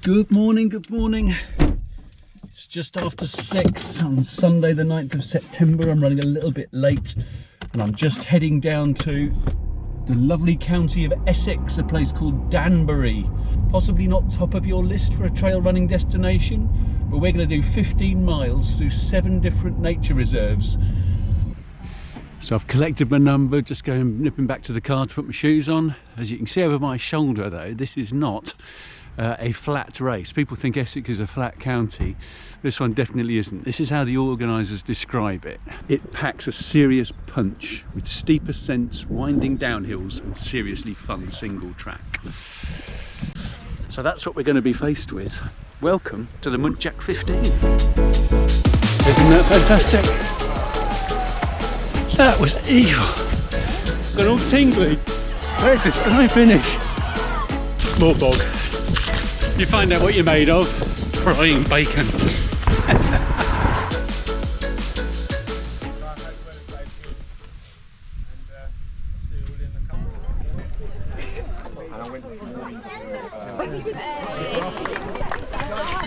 Good morning, good morning. It's just after 6 on Sunday the 9th of September. I'm running a little bit late and I'm just heading down to the lovely county of Essex, a place called Danbury. Possibly not top of your list for a trail running destination, but we're going to do 15 miles through 7 different nature reserves. So I've collected my number, just nipping back to the car to put my shoes on. As you can see over my shoulder though, this is not a flat race. People think Essex is a flat county. This one definitely isn't. This is how the organisers describe it. It packs a serious punch with steep ascents, winding downhills and seriously fun single track. So that's what we're going to be faced with. Welcome to the Muntjac 15. Isn't that fantastic? That was evil. Got all tingly. Where's this? Can I finish? More bog. You find out what you're made of. Frying bacon.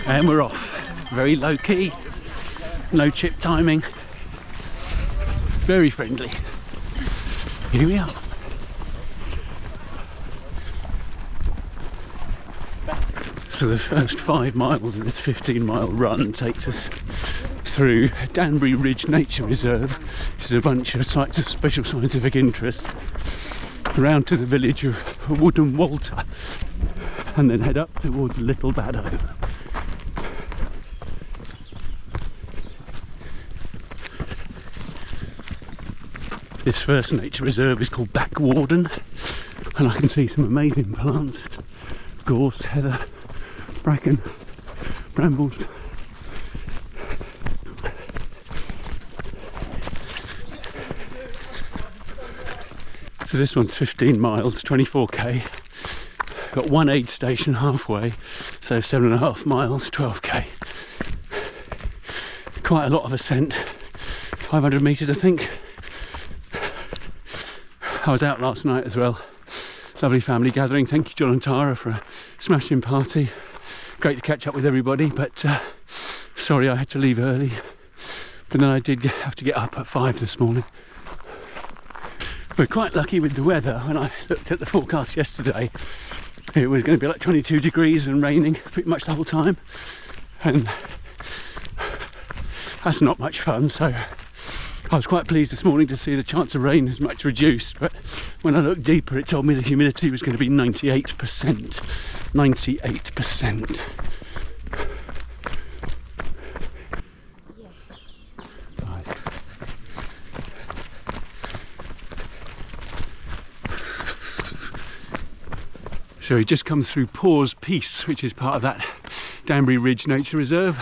And we're off. Very low key. No chip timing. Very friendly. Here we are. So the first 5 miles of this 15-mile run takes us through Danbury Ridge Nature Reserve. This is a bunch of sites of special scientific interest. Around to the village of Woodham, and then head up towards Little Baddow. This first nature reserve is called Backwardine, and I can see some amazing plants. Gorse, heather, bracken, brambles. So this one's 15 miles, 24k. Got one aid station halfway, so 7.5 miles, 12k. Quite a lot of ascent, 500 metres I think. I was out last night as well. Lovely family gathering. Thank you, John and Tara, for a smashing party. Great to catch up with everybody, but sorry I had to leave early. But then I did have to get up at 5 this morning. We're quite lucky with the weather. When I looked at the forecast yesterday, it was going to be like 22 degrees and raining pretty much the whole time. And that's not much fun, so I was quite pleased this morning to see the chance of rain is much reduced, but when I looked deeper it told me the humidity was going to be 98%. 98%. Yes. Nice. So we just come through Paws Peace, which is part of that Danbury Ridge Nature Reserve.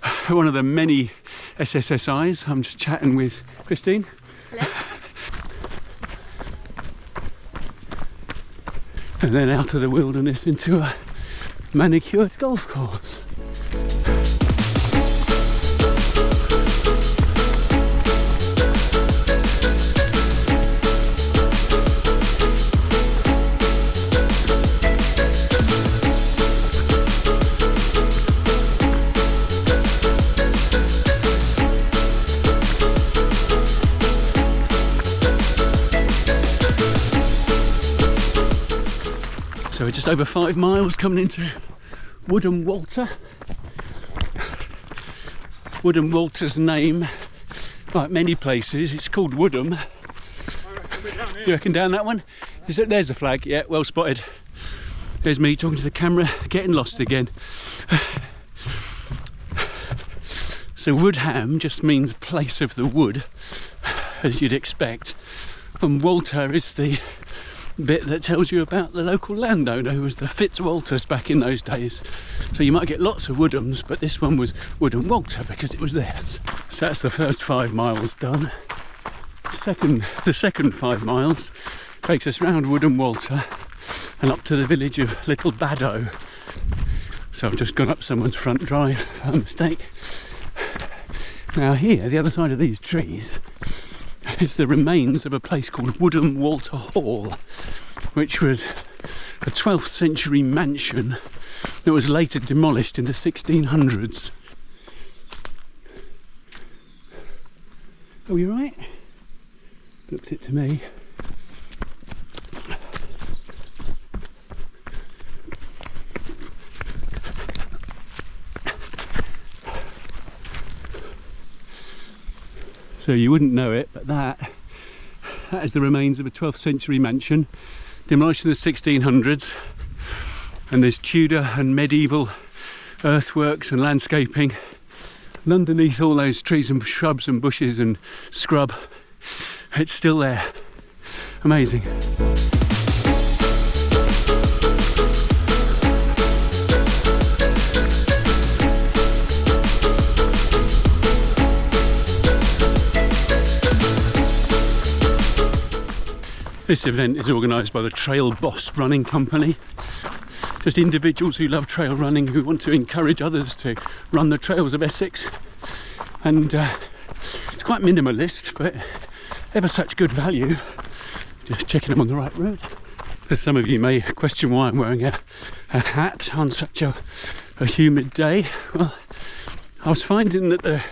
Okay. One of the many SSSIs. I'm just chatting with Christine. Hello. And then out of the wilderness into a manicured golf course. So we're just over 5 miles coming into Woodham. Woodham's name, like many places, it's called Woodham. You reckon down that one? Is it? There's the flag, yeah, well spotted. There's me talking to the camera, getting lost again. So Woodham just means place of the wood, as you'd expect. And Walter is the bit that tells you about the local landowner, who was the Fitzwalters back in those days. So you might get lots of Woodhams, but this one was Woodham Walter because it was theirs. So that's the first 5 miles done. The second 5 miles takes us round Woodham Walter and up to the village of Little Baddow. So I've just gone up someone's front drive by mistake. Now here, the other side of these trees, is the remains of a place called Woodham Walter Hall, which was a 12th century mansion that was later demolished in the 1600s. Are we right? Looks it to me. So you wouldn't know it, but that is the remains of a 12th century mansion demolished in the 1600s, and there's Tudor and medieval earthworks and landscaping, and underneath all those trees and shrubs and bushes and scrub, it's still there. Amazing. This event is organised by the Trail Boss Running Company. Just individuals who love trail running, who want to encourage others to run the trails of Essex. And it's quite minimalist, but ever such good value. Just checking I'm on the right route. As some of you may question why I'm wearing a hat on such a humid day. Well, I was finding that the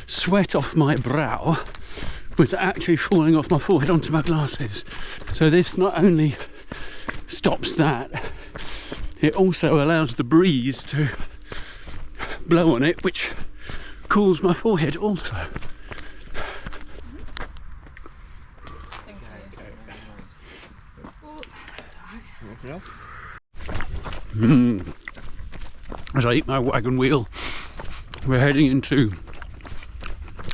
sweat off my brow was actually falling off my forehead onto my glasses. So this not only stops that, it also allows the breeze to blow on it, which cools my forehead also. As I eat my wagon wheel, we're heading into...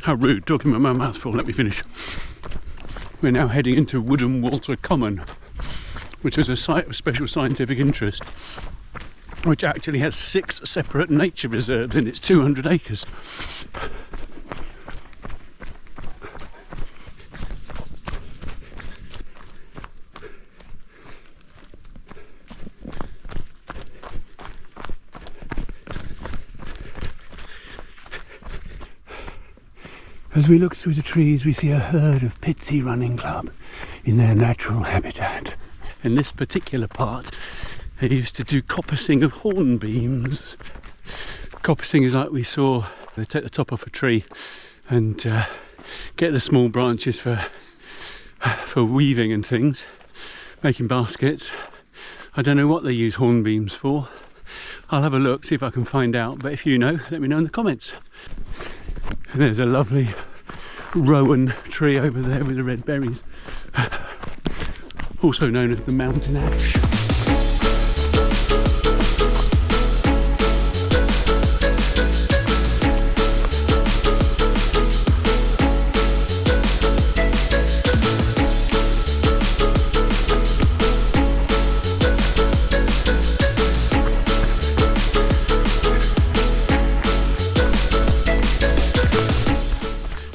How rude, talking with my mouth full, let me finish. We're now heading into Woodham Water Common, which is a site of special scientific interest, which actually has 6 separate nature reserves in its 200 acres. As we look through the trees, we see a herd of Pitsea Running Club in their natural habitat. In this particular part, they used to do coppicing of hornbeams. Coppicing is like we saw, they take the top off a tree and get the small branches for weaving and things, making baskets. I don't know what they use hornbeams for. I'll have a look, see if I can find out, but if you know, let me know in the comments. And there's a lovely rowan tree over there with the red berries, also known as the mountain ash.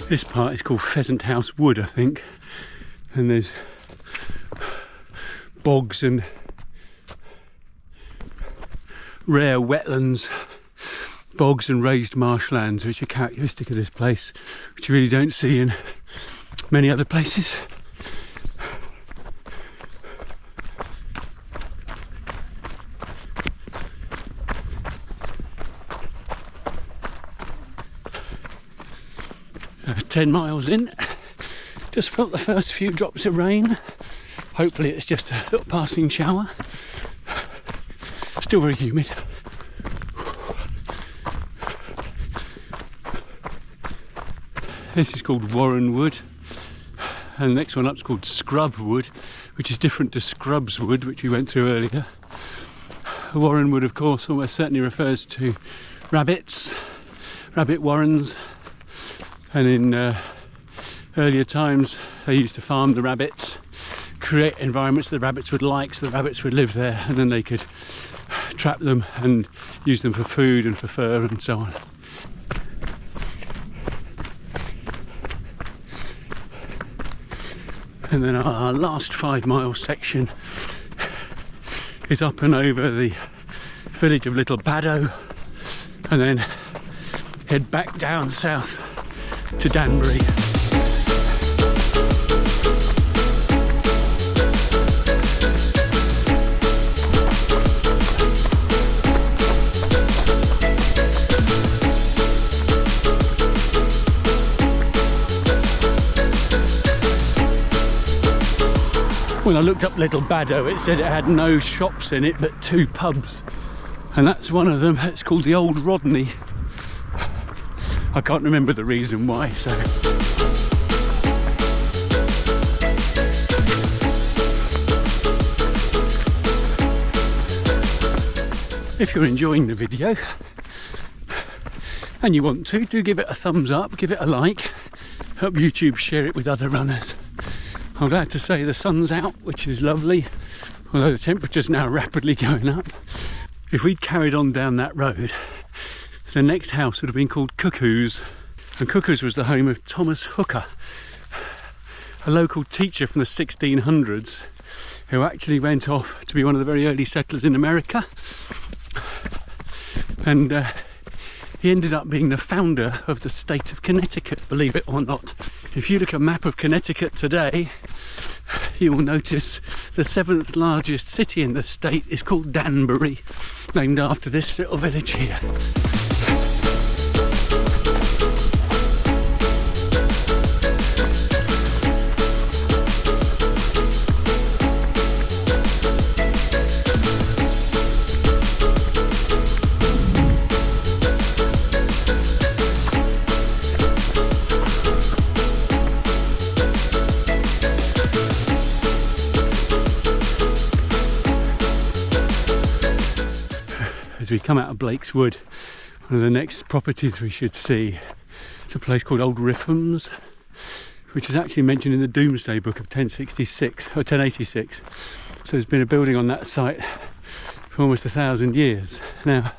This part is called Pheasant House Wood, I think, and there's bogs and rare wetlands, bogs and raised marshlands, which are characteristic of this place, which you really don't see in many other places. Uh, 10 miles in, just felt the first few drops of rain. Hopefully it's just a little passing shower. Still very humid. This is called Warren Wood, and the next one up is called Scrub Wood, which is different to Scrubs Wood, which we went through earlier. Warren Wood, of course, almost certainly refers to rabbits, rabbit warrens. And in earlier times they used to farm the rabbits, create environments the rabbits would like, so the rabbits would live there, and then they could trap them and use them for food and for fur and so on. And then our last 5 mile section is up and over the village of Little Baddow, and then head back down south to Danbury. I looked up Little Baddow, it said it had no shops in it but 2 pubs, and that's one of them. It's called the Old Rodney. I can't remember the reason why, so. If you're enjoying the video and you want to, do give it a thumbs up, give it a like, help YouTube share it with other runners. I'm glad to say the sun's out, which is lovely, although the temperature's now rapidly going up. If we'd carried on down that road, the next house would have been called Cuckoo's, and Cuckoo's was the home of Thomas Hooker, a local teacher from the 1600s who actually went off to be one of the very early settlers in America, and he ended up being the founder of the state of Connecticut, believe it or not. If you look at a map of Connecticut today, you will notice the 7th largest city in the state is called Danbury, named after this little village here. As we come out of Blake's Wood, one of the next properties we should see, it's a place called Old Rifham's, which is actually mentioned in the Domesday Book of 1066 or 1086. So there's been a building on that site for almost 1,000 years. Now,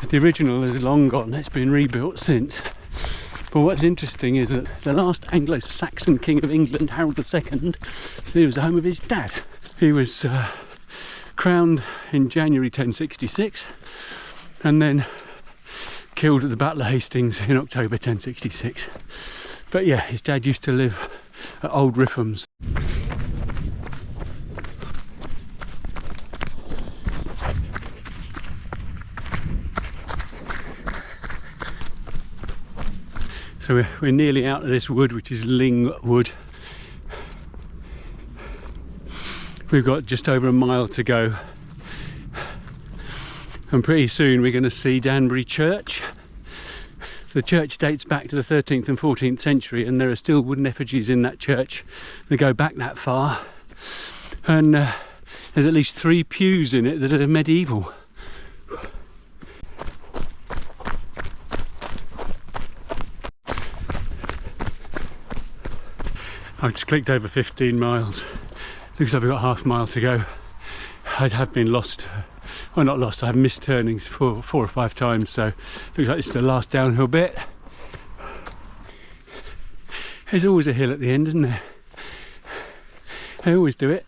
the original is long gone, it's been rebuilt since. But what's interesting is that the last Anglo-Saxon king of England, Harold II, so he was the home of his dad. He was crowned in January 1066 and then killed at the Battle of Hastings in October 1066. But yeah, his dad used to live at Old Rifham's. So we're nearly out of this wood, which is Ling Wood. We've got just over a mile to go, and pretty soon we're going to see Danbury Church. So the church dates back to the 13th and 14th century, and there are still wooden effigies in that church that go back that far, and there's at least 3 pews in it that are medieval. I've just clicked over 15 miles. Looks like we've got half a mile to go. I have been lost, well not lost, I have missed turnings 4 or 5 times, so looks like this is the last downhill bit. There's always a hill at the end, isn't there? They always do it.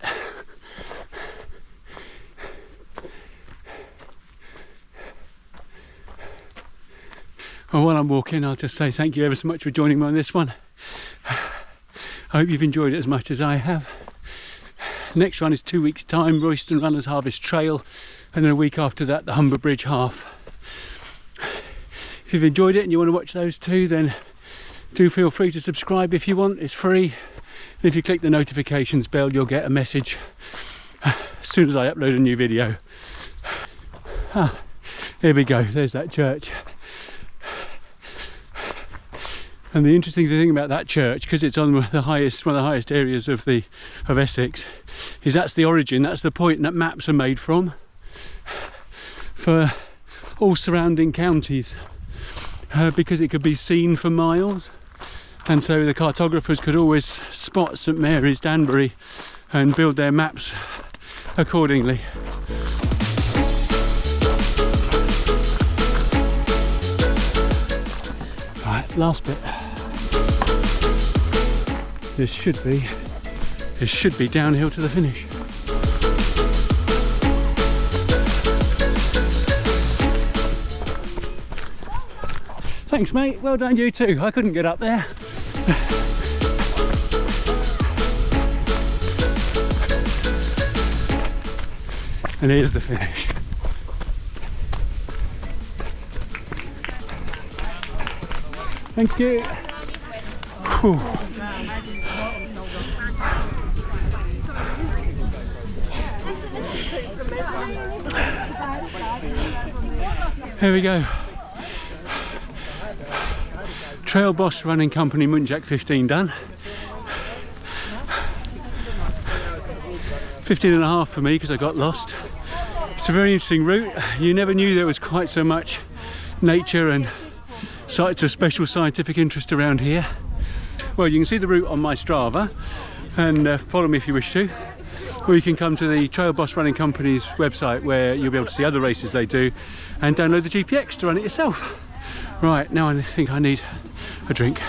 Well, while I'm walking, I'll just say thank you ever so much for joining me on this one. I hope you've enjoyed it as much as I have. Next one is 2 weeks time, Royston Runners Harvest Trail, and then a week after that the Humber Bridge Half. If you've enjoyed it and you want to watch those 2, then do feel free to subscribe if you want, it's free. And if you click the notifications bell, you'll get a message as soon as I upload a new video. Here we go, there's that church. And the interesting thing about that church, because it's on one of the highest areas of Essex, is that's the origin, that's the point that maps are made from for all surrounding counties, because it could be seen for miles, and so the cartographers could always spot St Mary's, Danbury, and build their maps accordingly. Right, last bit. This should be downhill to the finish. Thanks mate, well done you too. I couldn't get up there. And here's the finish. Thank you. Whew. Here we go. Trail Boss Running Company Muntjac 15 done. 15.5 for me because I got lost. It's a very interesting route. You never knew there was quite so much nature and sites of special scientific interest around here. Well, you can see the route on my Strava and follow me if you wish to. Or you can come to the Trail Boss Running Company's website where you'll be able to see other races they do and download the GPX to run it yourself. Right, now I think I need a drink.